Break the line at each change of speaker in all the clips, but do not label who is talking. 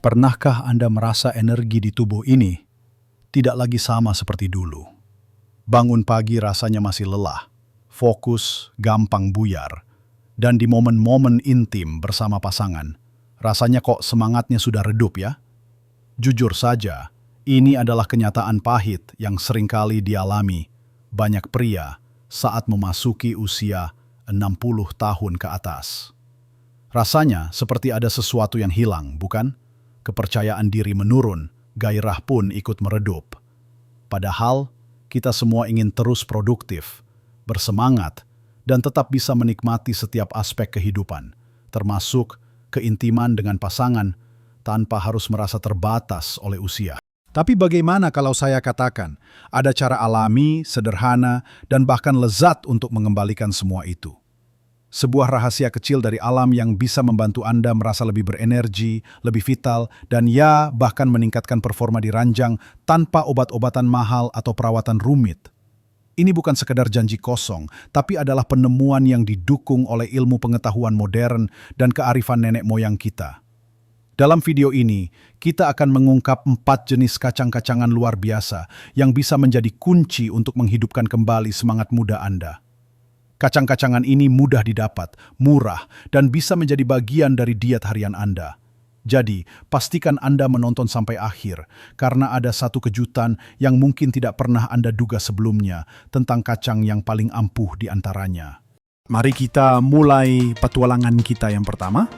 Pernahkah Anda merasa energi di tubuh ini tidak lagi sama seperti dulu? Bangun pagi rasanya masih lelah, fokus gampang buyar, dan di momen-momen intim bersama pasangan, rasanya kok semangatnya sudah redup ya? Jujur saja, ini adalah kenyataan pahit yang seringkali dialami banyak pria saat memasuki usia 60 tahun ke atas. Rasanya seperti ada sesuatu yang hilang, bukan? Kepercayaan diri menurun, gairah pun ikut meredup. Padahal, kita semua ingin terus produktif, bersemangat, dan tetap bisa menikmati setiap aspek kehidupan, termasuk keintiman dengan pasangan, tanpa harus merasa terbatas oleh usia. Tapi bagaimana kalau saya katakan, ada cara alami, sederhana, dan bahkan lezat untuk mengembalikan semua itu? Sebuah rahasia kecil dari alam yang bisa membantu Anda merasa lebih berenergi, lebih vital, dan ya, bahkan meningkatkan performa di ranjang tanpa obat-obatan mahal atau perawatan rumit. Ini bukan sekedar janji kosong, tapi adalah penemuan yang didukung oleh ilmu pengetahuan modern dan kearifan nenek moyang kita. Dalam video ini, kita akan mengungkap 4 jenis kacang-kacangan luar biasa yang bisa menjadi kunci untuk menghidupkan kembali semangat muda Anda. Kacang-kacangan ini mudah didapat, murah, dan bisa menjadi bagian dari diet harian Anda. Jadi, pastikan Anda menonton sampai akhir, karena ada satu kejutan yang mungkin tidak pernah Anda duga sebelumnya tentang kacang yang paling ampuh di antaranya. Mari kita mulai petualangan kita yang pertama.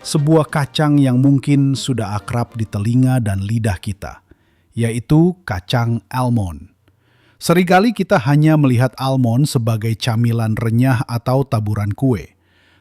Sebuah kacang yang mungkin sudah akrab di telinga dan lidah kita, yaitu kacang almond. Seringkali kita hanya melihat almond sebagai camilan renyah atau taburan kue.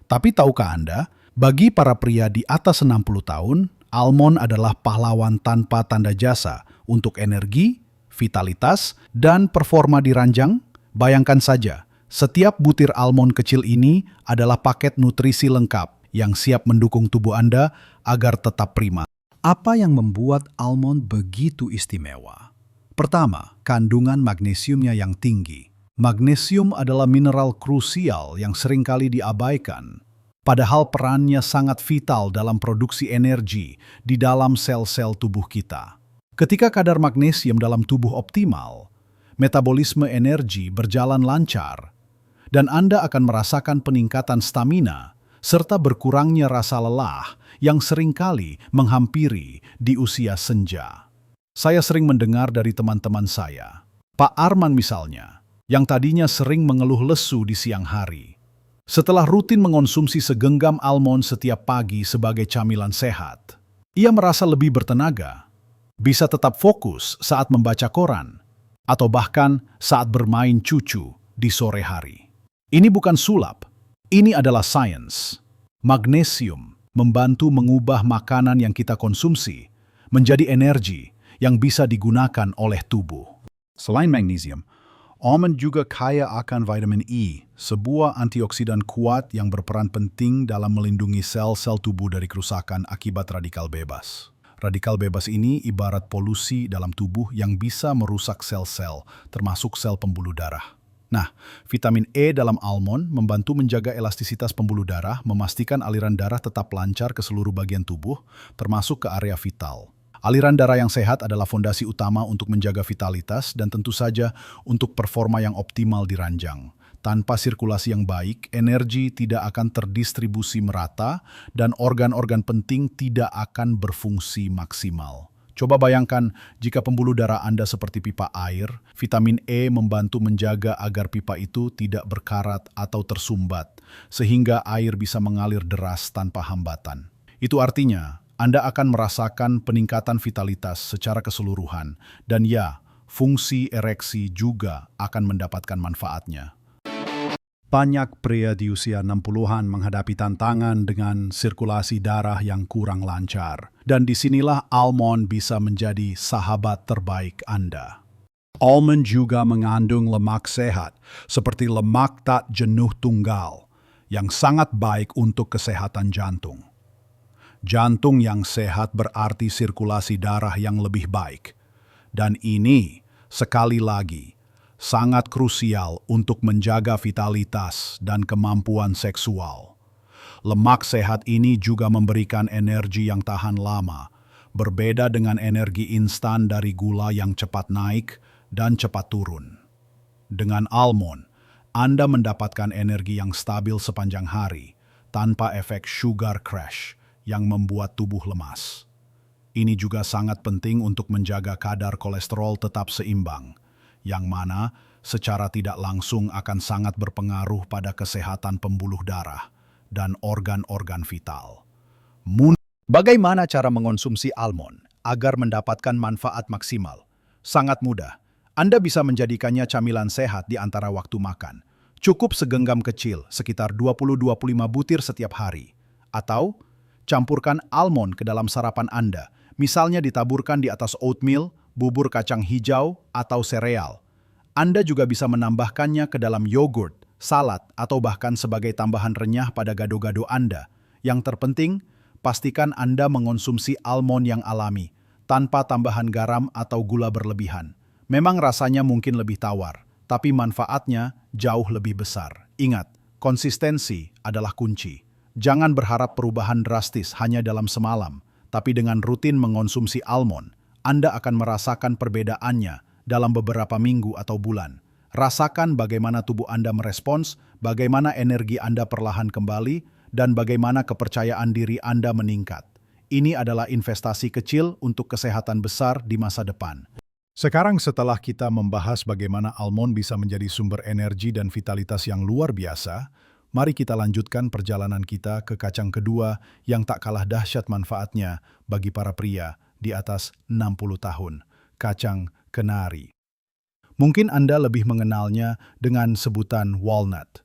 Tapi tahukah Anda, bagi para pria di atas 60 tahun, almond adalah pahlawan tanpa tanda jasa untuk energi, vitalitas, dan performa di ranjang? Bayangkan saja, setiap butir almond kecil ini adalah paket nutrisi lengkap yang siap mendukung tubuh Anda agar tetap prima. Apa yang membuat almond begitu istimewa? Pertama, kandungan magnesiumnya yang tinggi. Magnesium adalah mineral krusial yang seringkali diabaikan, padahal perannya sangat vital dalam produksi energi di dalam sel-sel tubuh kita. Ketika kadar magnesium dalam tubuh optimal, metabolisme energi berjalan lancar, dan Anda akan merasakan peningkatan stamina serta berkurangnya rasa lelah yang seringkali menghampiri di usia senja. Saya sering mendengar dari teman-teman saya, Pak Arman misalnya, yang tadinya sering mengeluh lesu di siang hari. Setelah rutin mengonsumsi segenggam almond setiap pagi sebagai camilan sehat, ia merasa lebih bertenaga, bisa tetap fokus saat membaca koran, atau bahkan saat bermain cucu di sore hari. Ini bukan sulap, ini adalah sains. Magnesium membantu mengubah makanan yang kita konsumsi menjadi energi yang bisa digunakan oleh tubuh. Selain magnesium, almond juga kaya akan vitamin E, sebuah antioksidan kuat yang berperan penting dalam melindungi sel-sel tubuh dari kerusakan akibat radikal bebas. Radikal bebas ini ibarat polusi dalam tubuh yang bisa merusak sel-sel, termasuk sel pembuluh darah. Nah, vitamin E dalam almond membantu menjaga elastisitas pembuluh darah, memastikan aliran darah tetap lancar ke seluruh bagian tubuh, termasuk ke area vital. Aliran darah yang sehat adalah fondasi utama untuk menjaga vitalitas dan tentu saja untuk performa yang optimal di ranjang. Tanpa sirkulasi yang baik, energi tidak akan terdistribusi merata dan organ-organ penting tidak akan berfungsi maksimal. Coba bayangkan jika pembuluh darah Anda seperti pipa air, vitamin E membantu menjaga agar pipa itu tidak berkarat atau tersumbat, sehingga air bisa mengalir deras tanpa hambatan. Itu artinya, Anda akan merasakan peningkatan vitalitas secara keseluruhan, dan ya, fungsi ereksi juga akan mendapatkan manfaatnya. Banyak pria di usia 60-an menghadapi tantangan dengan sirkulasi darah yang kurang lancar, dan disinilah almond bisa menjadi sahabat terbaik Anda. Almond juga mengandung lemak sehat, seperti lemak tak jenuh tunggal, yang sangat baik untuk kesehatan jantung. Jantung yang sehat berarti sirkulasi darah yang lebih baik. Dan ini, sekali lagi, sangat krusial untuk menjaga vitalitas dan kemampuan seksual. Lemak sehat ini juga memberikan energi yang tahan lama, Berbeda dengan energi instan dari gula yang cepat naik dan cepat turun. Dengan almond, Anda mendapatkan energi yang stabil sepanjang hari tanpa efek sugar crash yang membuat tubuh lemas. Ini juga sangat penting untuk menjaga kadar kolesterol tetap seimbang, yang mana secara tidak langsung akan sangat berpengaruh pada kesehatan pembuluh darah dan organ-organ vital. Bagaimana cara mengonsumsi almond agar mendapatkan manfaat maksimal? Sangat mudah. Anda bisa menjadikannya camilan sehat di antara waktu makan. Cukup segenggam kecil, sekitar 20-25 butir setiap hari. Atau, campurkan almond ke dalam sarapan Anda. Misalnya ditaburkan di atas oatmeal, bubur kacang hijau, atau sereal. Anda juga bisa menambahkannya ke dalam yogurt, salad, atau bahkan sebagai tambahan renyah pada gado-gado Anda. Yang terpenting, pastikan Anda mengonsumsi almond yang alami, tanpa tambahan garam atau gula berlebihan. Memang rasanya mungkin lebih tawar, tapi manfaatnya jauh lebih besar. Ingat, konsistensi adalah kunci. Jangan berharap perubahan drastis hanya dalam semalam, tapi dengan rutin mengonsumsi almond, Anda akan merasakan perbedaannya dalam beberapa minggu atau bulan. Rasakan bagaimana tubuh Anda merespons, bagaimana energi Anda perlahan kembali, dan bagaimana kepercayaan diri Anda meningkat. Ini adalah investasi kecil untuk kesehatan besar di masa depan. Sekarang setelah kita membahas bagaimana almond bisa menjadi sumber energi dan vitalitas yang luar biasa, mari kita lanjutkan perjalanan kita ke kacang kedua yang tak kalah dahsyat manfaatnya bagi para pria di atas 60 tahun, kacang kenari. Mungkin Anda lebih mengenalnya dengan sebutan walnut.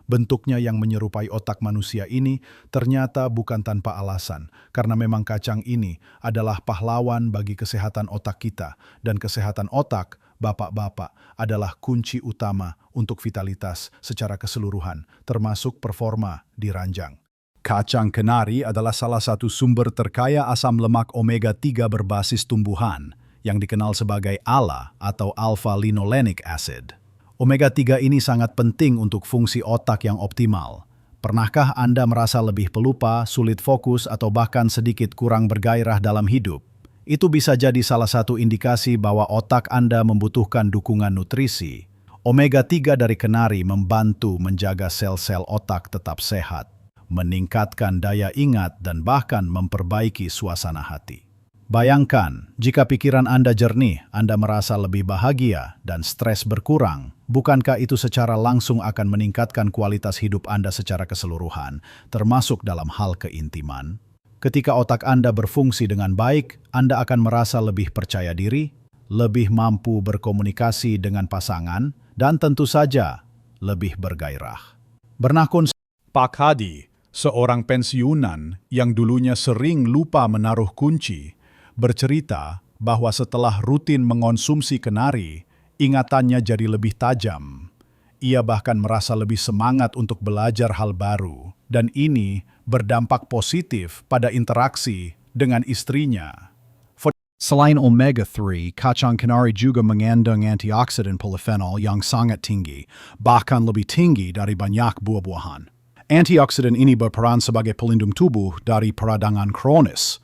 Bentuknya yang menyerupai otak manusia ini ternyata bukan tanpa alasan, karena memang kacang ini adalah pahlawan bagi kesehatan otak kita, dan kesehatan otak, bapak-bapak, adalah kunci utama untuk vitalitas secara keseluruhan, termasuk performa di ranjang. Kacang kenari adalah salah satu sumber terkaya asam lemak omega-3 berbasis tumbuhan, yang dikenal sebagai ALA atau alpha-linolenic acid. Omega-3 ini sangat penting untuk fungsi otak yang optimal. Pernahkah Anda merasa lebih pelupa, sulit fokus, atau bahkan sedikit kurang bergairah dalam hidup? Itu bisa jadi salah satu indikasi bahwa otak Anda membutuhkan dukungan nutrisi. Omega-3 dari kenari membantu menjaga sel-sel otak tetap sehat, meningkatkan daya ingat, dan bahkan memperbaiki suasana hati. Bayangkan, jika pikiran Anda jernih, Anda merasa lebih bahagia dan stres berkurang. Bukankah itu secara langsung akan meningkatkan kualitas hidup Anda secara keseluruhan, termasuk dalam hal keintiman? Ketika otak Anda berfungsi dengan baik, Anda akan merasa lebih percaya diri, lebih mampu berkomunikasi dengan pasangan, dan tentu saja lebih bergairah. Bernakun Pak Hadi, seorang pensiunan yang dulunya sering lupa menaruh kunci, bercerita bahwa setelah rutin mengonsumsi kenari, ingatannya jadi lebih tajam. Ia bahkan merasa lebih semangat untuk belajar hal baru, dan ini berdampak positif pada interaksi dengan istrinya. Selain omega-3, kacang kenari juga mengandung antioksidan polyphenol yang sangat tinggi, bahkan lebih tinggi dari banyak buah-buahan. Antioksidan ini berperan sebagai pelindung tubuh dari peradangan kronis,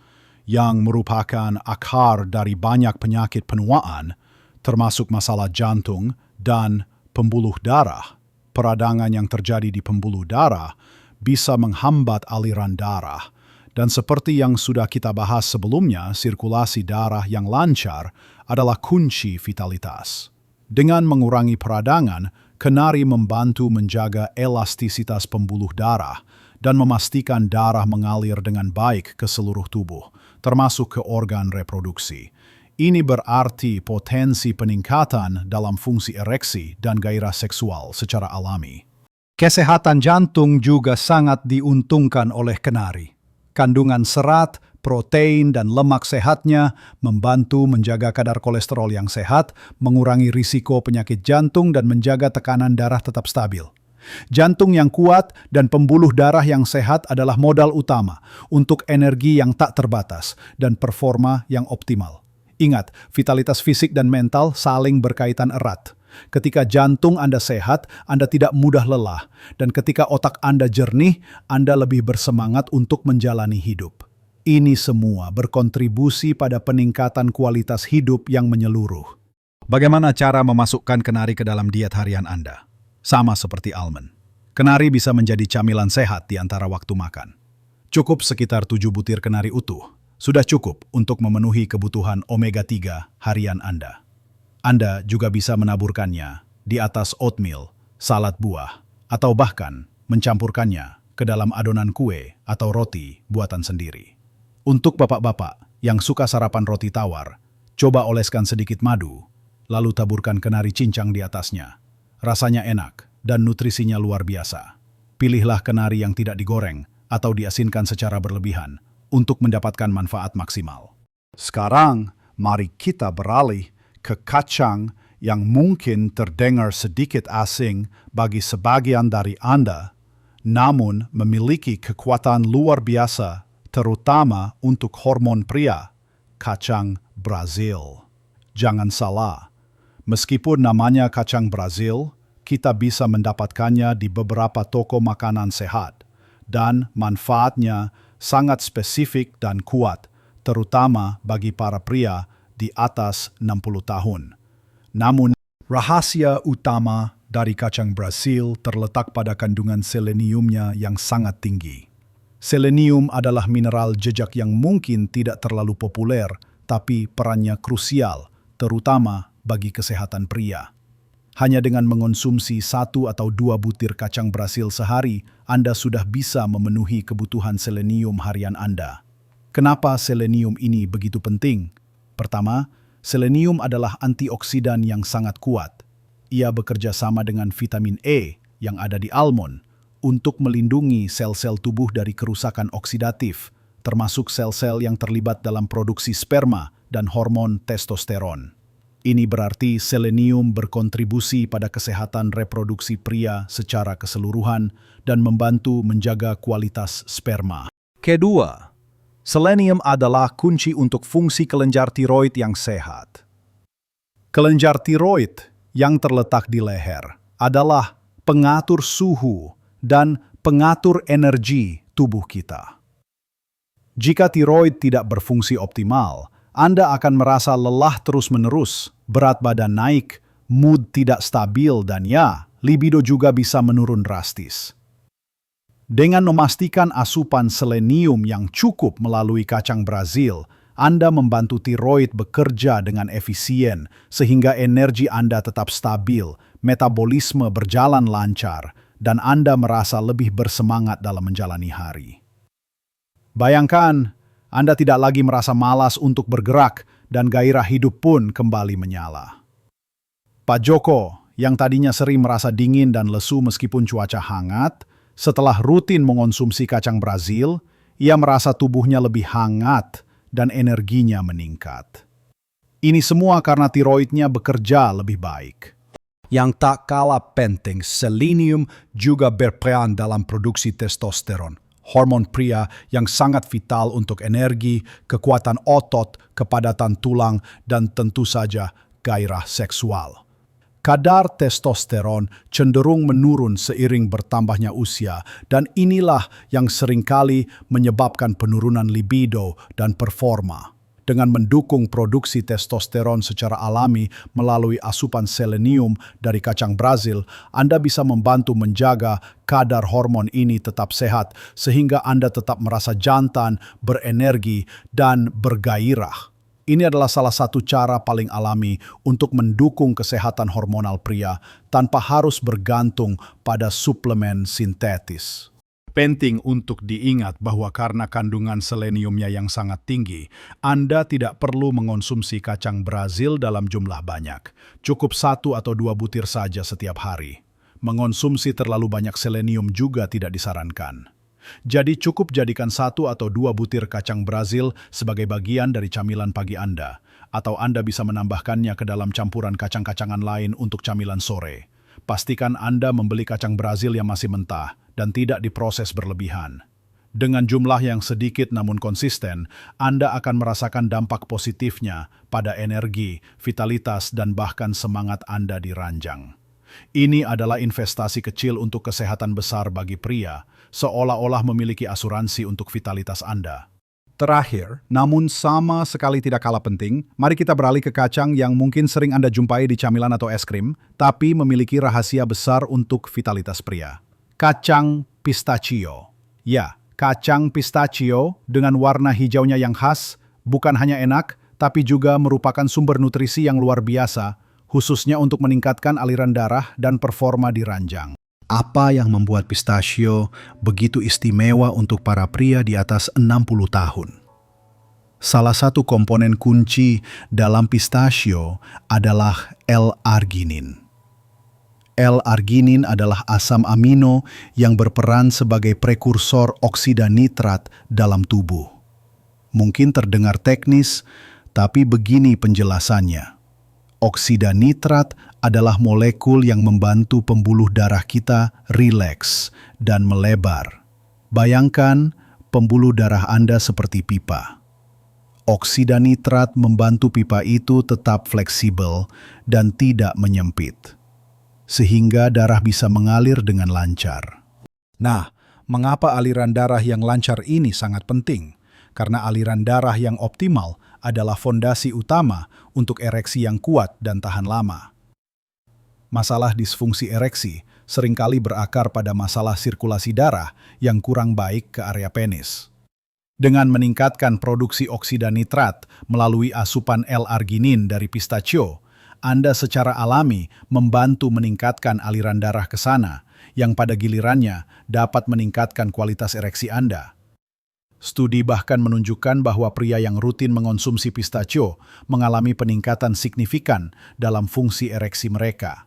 yang merupakan akar dari banyak penyakit penuaan, termasuk masalah jantung dan pembuluh darah. Peradangan yang terjadi di pembuluh darah bisa menghambat aliran darah, dan seperti yang sudah kita bahas sebelumnya, sirkulasi darah yang lancar adalah kunci vitalitas. Dengan mengurangi peradangan, kenari membantu menjaga elastisitas pembuluh darah dan memastikan darah mengalir dengan baik ke seluruh tubuh, termasuk ke organ reproduksi. Ini berarti potensi peningkatan dalam fungsi ereksi dan gairah seksual secara alami. Kesehatan jantung juga sangat diuntungkan oleh kenari. Kandungan serat, protein, dan lemak sehatnya membantu menjaga kadar kolesterol yang sehat, mengurangi risiko penyakit jantung, dan menjaga tekanan darah tetap stabil. Jantung yang kuat dan pembuluh darah yang sehat adalah modal utama untuk energi yang tak terbatas dan performa yang optimal. Ingat, vitalitas fisik dan mental saling berkaitan erat. Ketika jantung Anda sehat, Anda tidak mudah lelah, dan ketika otak Anda jernih, Anda lebih bersemangat untuk menjalani hidup. Ini semua berkontribusi pada peningkatan kualitas hidup yang menyeluruh. Bagaimana cara memasukkan kenari ke dalam diet harian Anda? Sama seperti almond. Kenari bisa menjadi camilan sehat di antara waktu makan. Cukup sekitar 7 butir kenari utuh. Sudah cukup untuk memenuhi kebutuhan omega-3 harian Anda. Anda juga bisa menaburkannya di atas oatmeal, salad buah, atau bahkan mencampurkannya ke dalam adonan kue atau roti buatan sendiri. Untuk bapak-bapak yang suka sarapan roti tawar, coba oleskan sedikit madu, lalu taburkan kenari cincang di atasnya. Rasanya enak dan nutrisinya luar biasa. Pilihlah kenari yang tidak digoreng atau diasinkan secara berlebihan untuk mendapatkan manfaat maksimal. Sekarang, mari kita beralih ke kacang yang mungkin terdengar sedikit asing bagi sebagian dari Anda, namun memiliki kekuatan luar biasa, terutama untuk hormon pria, kacang Brazil. Jangan salah, meskipun namanya kacang Brazil, kita bisa mendapatkannya di beberapa toko makanan sehat, dan manfaatnya sangat spesifik dan kuat, terutama bagi para pria di atas 60 tahun. Namun, rahasia utama dari kacang Brazil terletak pada kandungan seleniumnya yang sangat tinggi. Selenium adalah mineral jejak yang mungkin tidak terlalu populer, tapi perannya krusial, terutama bagi kesehatan pria. Hanya dengan mengonsumsi 1 atau 2 butir kacang Brazil sehari, Anda sudah bisa memenuhi kebutuhan selenium harian Anda. Kenapa selenium ini begitu penting? Pertama, selenium adalah antioksidan yang sangat kuat. Ia bekerja sama dengan vitamin E yang ada di almond untuk melindungi sel-sel tubuh dari kerusakan oksidatif, termasuk sel-sel yang terlibat dalam produksi sperma dan hormon testosteron. Ini berarti selenium berkontribusi pada kesehatan reproduksi pria secara keseluruhan dan membantu menjaga kualitas sperma. Kedua, selenium adalah kunci untuk fungsi kelenjar tiroid yang sehat. Kelenjar tiroid yang terletak di leher adalah pengatur suhu dan pengatur energi tubuh kita. Jika tiroid tidak berfungsi optimal, Anda akan merasa lelah terus-menerus, berat badan naik, mood tidak stabil, dan libido juga bisa menurun drastis. Dengan memastikan asupan selenium yang cukup melalui kacang Brazil, Anda membantu tiroid bekerja dengan efisien sehingga energi Anda tetap stabil, metabolisme berjalan lancar, dan Anda merasa lebih bersemangat dalam menjalani hari. Bayangkan, Anda tidak lagi merasa malas untuk bergerak dan gairah hidup pun kembali menyala. Pak Joko, yang tadinya sering merasa dingin dan lesu meskipun cuaca hangat, setelah rutin mengonsumsi kacang Brazil, ia merasa tubuhnya lebih hangat dan energinya meningkat. Ini semua karena tiroidnya bekerja lebih baik. Yang tak kalah penting, selenium juga berperan dalam produksi testosteron, hormon pria yang sangat vital untuk energi, kekuatan otot, kepadatan tulang, dan tentu saja gairah seksual. Kadar testosteron cenderung menurun seiring bertambahnya usia, dan inilah yang seringkali menyebabkan penurunan libido dan performa. Dengan mendukung produksi testosteron secara alami melalui asupan selenium dari kacang Brazil, Anda bisa membantu menjaga kadar hormon ini tetap sehat sehingga Anda tetap merasa jantan, berenergi, dan bergairah. Ini adalah salah satu cara paling alami untuk mendukung kesehatan hormonal pria tanpa harus bergantung pada suplemen sintetis. Penting untuk diingat bahwa karena kandungan seleniumnya yang sangat tinggi, Anda tidak perlu mengonsumsi kacang Brazil dalam jumlah banyak. Cukup 1 atau 2 butir saja setiap hari. Mengonsumsi terlalu banyak selenium juga tidak disarankan. Jadi cukup jadikan 1 atau 2 butir kacang Brazil sebagai bagian dari camilan pagi Anda, atau Anda bisa menambahkannya ke dalam campuran kacang-kacangan lain untuk camilan sore. Pastikan Anda membeli kacang Brazil yang masih mentah dan tidak diproses berlebihan. Dengan jumlah yang sedikit namun konsisten, Anda akan merasakan dampak positifnya pada energi, vitalitas, dan bahkan semangat Anda di ranjang. Ini adalah investasi kecil untuk kesehatan besar bagi pria, seolah-olah memiliki asuransi untuk vitalitas Anda. Terakhir, namun sama sekali tidak kalah penting, mari kita beralih ke kacang yang mungkin sering Anda jumpai di camilan atau es krim, tapi memiliki rahasia besar untuk vitalitas pria. Kacang pistachio. Ya, kacang pistachio dengan warna hijaunya yang khas, bukan hanya enak, tapi juga merupakan sumber nutrisi yang luar biasa, khususnya untuk meningkatkan aliran darah dan performa di ranjang. Apa yang membuat pistachio begitu istimewa untuk para pria di atas 60 tahun? Salah satu komponen kunci dalam pistachio adalah L-arginin. L-arginin adalah asam amino yang berperan sebagai prekursor oksida nitrat dalam tubuh. Mungkin terdengar teknis, tapi begini penjelasannya. Oksida nitrat adalah molekul yang membantu pembuluh darah kita rileks dan melebar. Bayangkan pembuluh darah Anda seperti pipa. Oksida nitrat membantu pipa itu tetap fleksibel dan tidak menyempit, sehingga darah bisa mengalir dengan lancar. Nah, mengapa aliran darah yang lancar ini sangat penting? Karena aliran darah yang optimal adalah fondasi utama untuk ereksi yang kuat dan tahan lama. Masalah disfungsi ereksi seringkali berakar pada masalah sirkulasi darah yang kurang baik ke area penis. Dengan meningkatkan produksi oksida nitrat melalui asupan L-arginin dari pistachio, Anda secara alami membantu meningkatkan aliran darah ke sana, yang pada gilirannya dapat meningkatkan kualitas ereksi Anda. Studi bahkan menunjukkan bahwa pria yang rutin mengonsumsi pistachio mengalami peningkatan signifikan dalam fungsi ereksi mereka.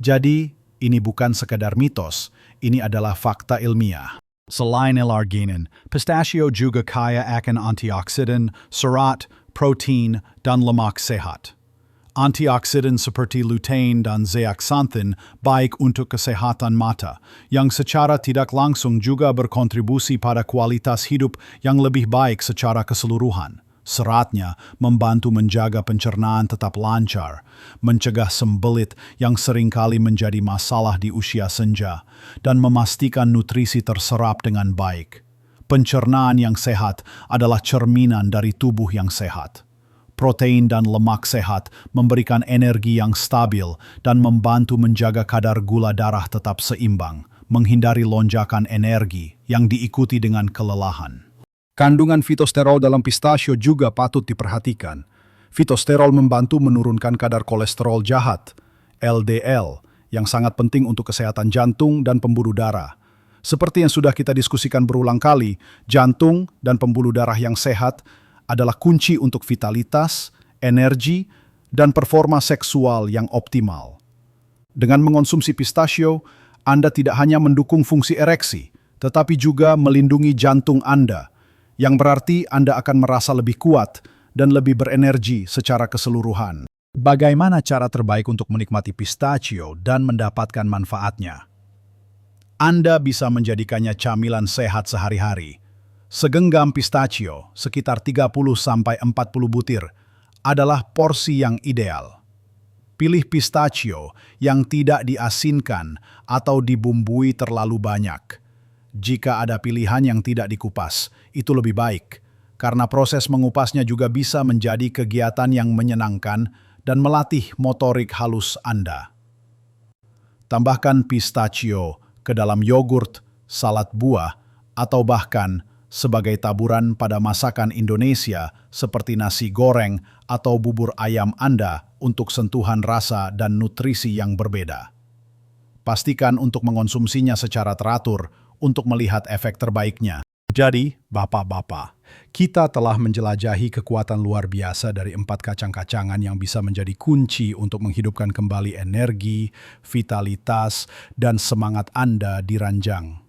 Jadi, ini bukan sekedar mitos, ini adalah fakta ilmiah. Selain L-arginin, pistachio juga kaya akan antioksidan, serat, protein, dan lemak sehat. Antioksidan seperti lutein dan zeaxanthin baik untuk kesehatan mata, yang secara tidak langsung juga berkontribusi pada kualitas hidup yang lebih baik secara keseluruhan. Seratnya membantu menjaga pencernaan tetap lancar, mencegah sembelit yang seringkali menjadi masalah di usia senja, dan memastikan nutrisi terserap dengan baik. Pencernaan yang sehat adalah cerminan dari tubuh yang sehat. Protein dan lemak sehat memberikan energi yang stabil dan membantu menjaga kadar gula darah tetap seimbang, menghindari lonjakan energi yang diikuti dengan kelelahan. Kandungan fitosterol dalam pistachio juga patut diperhatikan. Fitosterol membantu menurunkan kadar kolesterol jahat, LDL, yang sangat penting untuk kesehatan jantung dan pembuluh darah. Seperti yang sudah kita diskusikan berulang kali, jantung dan pembuluh darah yang sehat adalah kunci untuk vitalitas, energi, dan performa seksual yang optimal. Dengan mengonsumsi pistachio, Anda tidak hanya mendukung fungsi ereksi, tetapi juga melindungi jantung Anda, yang berarti Anda akan merasa lebih kuat dan lebih berenergi secara keseluruhan. Bagaimana cara terbaik untuk menikmati pistachio dan mendapatkan manfaatnya? Anda bisa menjadikannya camilan sehat sehari-hari. Segenggam pistachio, sekitar 30-40 butir, adalah porsi yang ideal. Pilih pistachio yang tidak diasinkan atau dibumbui terlalu banyak. Jika ada pilihan yang tidak dikupas, itu lebih baik, karena proses mengupasnya juga bisa menjadi kegiatan yang menyenangkan dan melatih motorik halus Anda. Tambahkan pistachio ke dalam yogurt, salad buah, atau bahkan sebagai taburan pada masakan Indonesia seperti nasi goreng atau bubur ayam Anda untuk sentuhan rasa dan nutrisi yang berbeda. Pastikan untuk mengonsumsinya secara teratur untuk melihat efek terbaiknya. Jadi, bapak-bapak, kita telah menjelajahi kekuatan luar biasa dari 4 kacang-kacangan yang bisa menjadi kunci untuk menghidupkan kembali energi, vitalitas, dan semangat Anda di ranjang.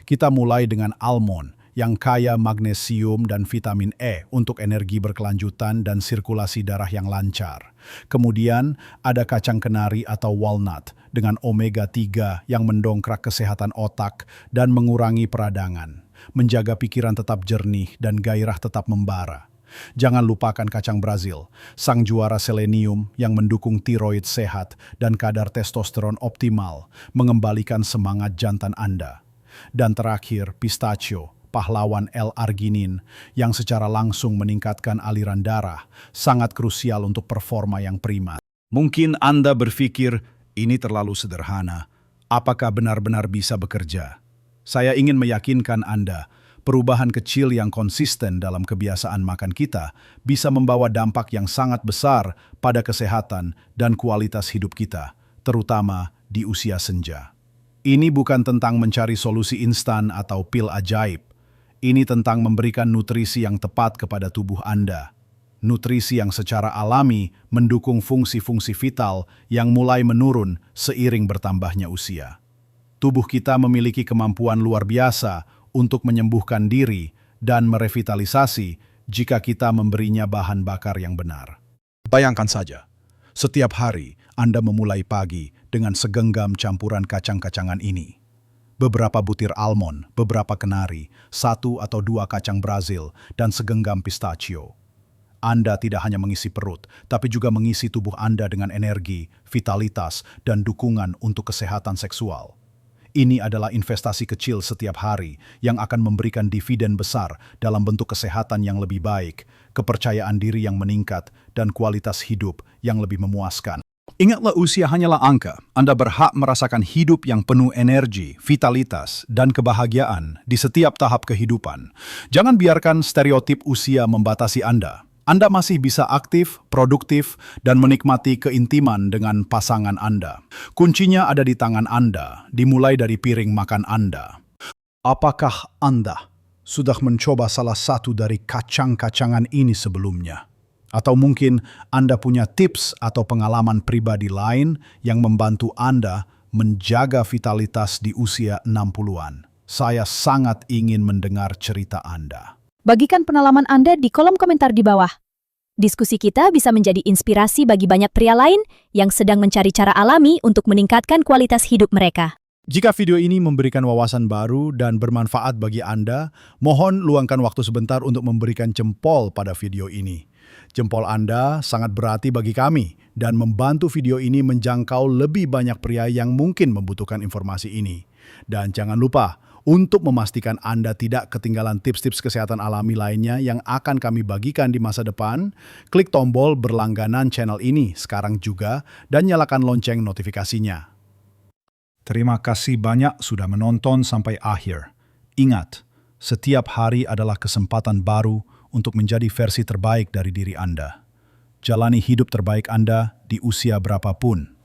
Kita mulai dengan almond, yang kaya magnesium dan vitamin E untuk energi berkelanjutan dan sirkulasi darah yang lancar. Kemudian ada kacang kenari atau walnut dengan omega 3 yang mendongkrak kesehatan otak dan mengurangi peradangan, menjaga pikiran tetap jernih dan gairah tetap membara. Jangan lupakan kacang Brazil, sang juara selenium yang mendukung tiroid sehat dan kadar testosteron optimal, mengembalikan semangat jantan Anda. Dan terakhir, pistachio, pahlawan L-arginin yang secara langsung meningkatkan aliran darah, sangat krusial untuk performa yang prima. Mungkin Anda berpikir, ini terlalu sederhana. Apakah benar-benar bisa bekerja? Saya ingin meyakinkan Anda, perubahan kecil yang konsisten dalam kebiasaan makan kita bisa membawa dampak yang sangat besar pada kesehatan dan kualitas hidup kita, terutama di usia senja. Ini bukan tentang mencari solusi instan atau pil ajaib. Ini tentang memberikan nutrisi yang tepat kepada tubuh Anda. Nutrisi yang secara alami mendukung fungsi-fungsi vital yang mulai menurun seiring bertambahnya usia. Tubuh kita memiliki kemampuan luar biasa untuk menyembuhkan diri dan merevitalisasi jika kita memberinya bahan bakar yang benar. Bayangkan saja, setiap hari Anda memulai pagi dengan segenggam campuran kacang-kacangan ini. Beberapa butir almond, beberapa kenari, 1 atau 2 kacang Brazil, dan segenggam pistachio. Anda tidak hanya mengisi perut, tapi juga mengisi tubuh Anda dengan energi, vitalitas, dan dukungan untuk kesehatan seksual. Ini adalah investasi kecil setiap hari yang akan memberikan dividen besar dalam bentuk kesehatan yang lebih baik, kepercayaan diri yang meningkat, dan kualitas hidup yang lebih memuaskan. Ingatlah, usia hanyalah angka. Anda berhak merasakan hidup yang penuh energi, vitalitas, dan kebahagiaan di setiap tahap kehidupan. Jangan biarkan stereotip usia membatasi Anda. Anda masih bisa aktif, produktif, dan menikmati keintiman dengan pasangan Anda. Kuncinya ada di tangan Anda, dimulai dari piring makan Anda. Apakah Anda sudah mencoba salah satu dari kacang-kacangan ini sebelumnya? Atau mungkin Anda punya tips atau pengalaman pribadi lain yang membantu Anda menjaga vitalitas di usia 60-an. Saya sangat ingin mendengar cerita Anda.
Bagikan pengalaman Anda di kolom komentar di bawah. Diskusi kita bisa menjadi inspirasi bagi banyak pria lain yang sedang mencari cara alami untuk meningkatkan kualitas hidup mereka.
Jika video ini memberikan wawasan baru dan bermanfaat bagi Anda, mohon luangkan waktu sebentar untuk memberikan jempol pada video ini. Jempol Anda sangat berarti bagi kami dan membantu video ini menjangkau lebih banyak pria yang mungkin membutuhkan informasi ini. Dan jangan lupa, untuk memastikan Anda tidak ketinggalan tips-tips kesehatan alami lainnya yang akan kami bagikan di masa depan, klik tombol berlangganan channel ini sekarang juga dan nyalakan lonceng notifikasinya. Terima kasih banyak sudah menonton sampai akhir. Ingat, setiap hari adalah kesempatan baru untuk menjadi versi terbaik dari diri Anda. Jalani hidup terbaik Anda di usia berapapun.